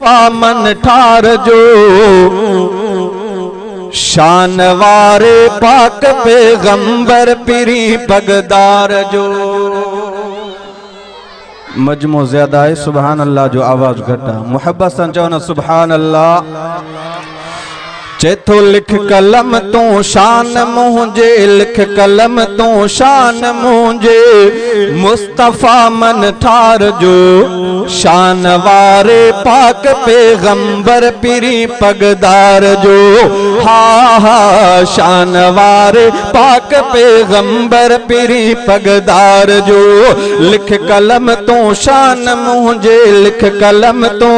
मन ठार जो शान वारे पाक पैगंबर पिरी पगदार जो। मजमू ज्यादा है सुभान अल्लाह जो आवाज घटा मुहब्बत सा चओ न सुभान अल्लाह। चेथो लिख कलम तू शान मुझे लिख कलम तू शान मुझे मुस्तफा मन ठार जो शान वारे पाक पैगंबर पिरी पगदार जो। हा हा शान वारे पाक पैगंबर पिरी पगदार जो। लिख कलम तू शान मुझे लिख कलम तू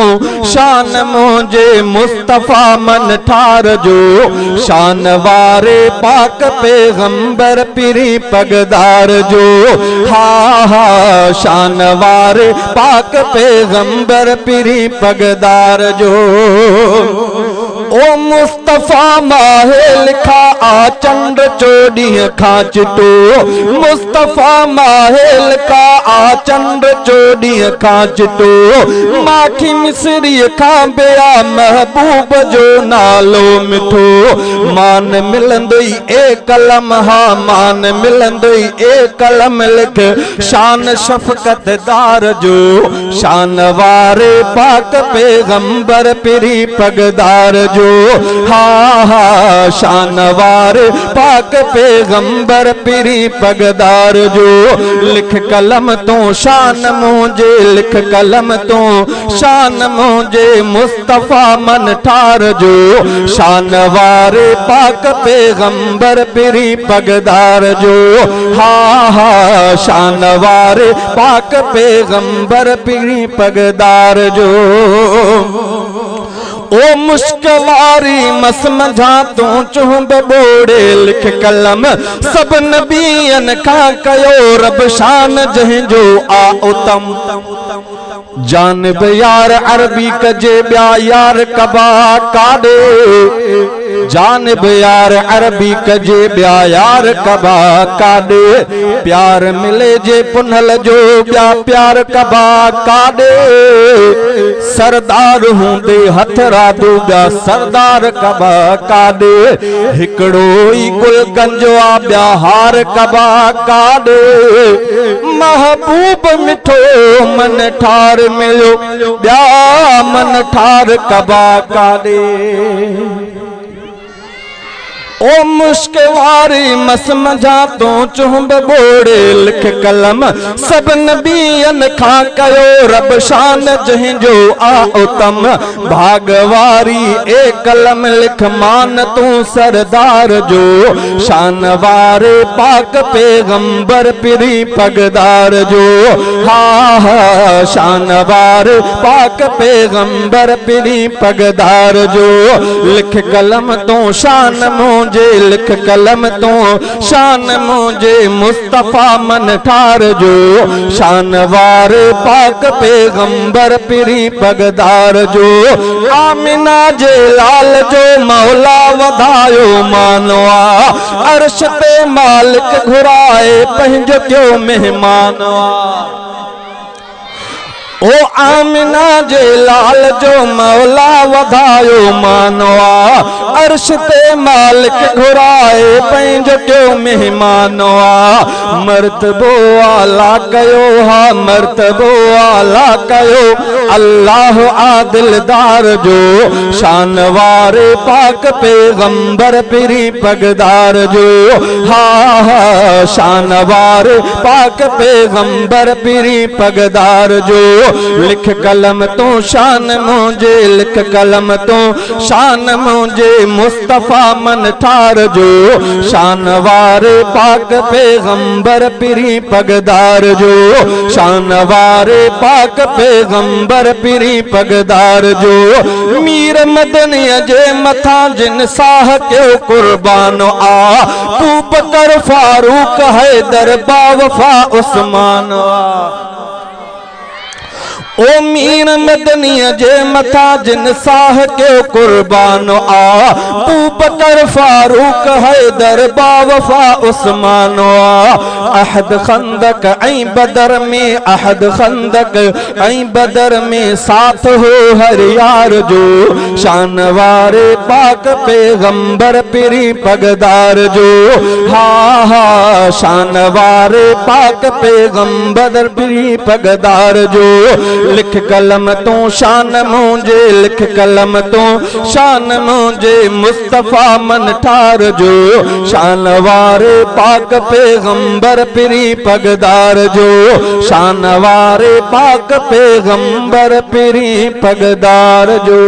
शान मुझे मुस्तफा मन ठार जो शान वारे पाक पैगंबर पिरी पगदार जो। हा हा शान वारे पाक पैगंबर पिरी पगदार जो। ओ मुस्तफा माहे लिखा आ चंड चोड़ी खाच तो मुस्तफा माहे लिखा आ चंड चोड़ी खाच तो माखी मिसरी खा बिया महबूब जो नालो मिठो मान मिलंदई ए कलम हा मान मिलंदई ए कलम लिख शान शफकत दार जो शान वारे पाक पैगंबर पिरी पगदार जो। हा हा शान वारे पाक पैगंबर पिरी पगदार जो। लिख कलम तो शान मुझे लिख कलम तो शान मुझे मुस्तफा मन ठार जो शान वारे पाक पैगंबर पिरी पगदार जो। हा हा शान वारे पाक पैगंबर पिरी पगदार जो। ओ मुश्किलारी मसमझा तू चुंब बोड़े लिख कलम सब नबियन का कयो रब शान जंहिंजो आ उतम जानब यार अरबी कजे ब्या यार कबा काडे जानब यार अरबी कजे ब्या यार कबा काडे प्यार मिले जे पुनल जो ब्या प्यार कबा काडे सरदार हूंदे हथरा दूजा सरदार कबा काडे हिकड़ो ई गुल गंजो आ ब्या हार कबा काडे महबूब मिठो मन ठार मिलो ब्या मन ठार कबा काडे। ओ मुश्किवारी मसमझा तो चुंब बोड़े लिख कलम सब नबियन खा कयो रब शान जंहिंजो आ उतम भागवारी ए कलम लिख मान तू सरदार जो शान वारे पाक पैगंबर पिरी पगदार जो। हा हा शान वारे पाक पैगंबर पिरी पगदार जो। लिख कलम तो शान मुझे लिख कलम तो शान मुझे मुस्तफा मन ठार जो शान वारे पाक पैगंबर पिरी पगदार जो। आमिना जे लाल जो मौला वधायो मानवा अर्श ते मालिक घुराए पंहिंजो क्यों मेहमानवा। ओ आमिना जे लाल जो मौला वधायो मानवा अर्श ते मालिक घुराए पंहिंजो क्यों मेहमानवा। मर्तबो आला कयो हा मर्तबो आला कयो अल्लाह आदिलदार जो शान वारे पाक पैगंबर पिरी पगदार जो। हा हा शान वारे पाक पैगंबर पिरी पगदार जो। लिख कलम तो शान मुझे लिख कलम तो शान मुझे मुस्तफा मन ठार जो शान वारे पाक पैगंबर पिरी पगदार जो शान वारे पाक पैगंबर पिरी पगदार जो। मीर मदनी जे मथा जिन साह क्यों कुर्बानो आ तू बकर फारूक हैदर बावफा उस्मान। ओ मीर मदनिया जे मथा जिन साह के कुर्बान आ तू बकर फारूक हैदर बावफा उस्मान अहद खंदक ऐ बदर में अहद खंदक ऐ बदर में साथ हो हर यार जो शान वारे पाक पैगंबर पिरी पगदार जो हा हा शान वारे पाक पैगंबर पिरी पगदार जो लिख कलम तो शान मुझे लिख कलम तो शान मुझे मुस्तफा मन ठार जो शान वारे पाक पैगंबर पिरी पगदार जो शान वारे पाक पैगंबर पिरी पगदार जो।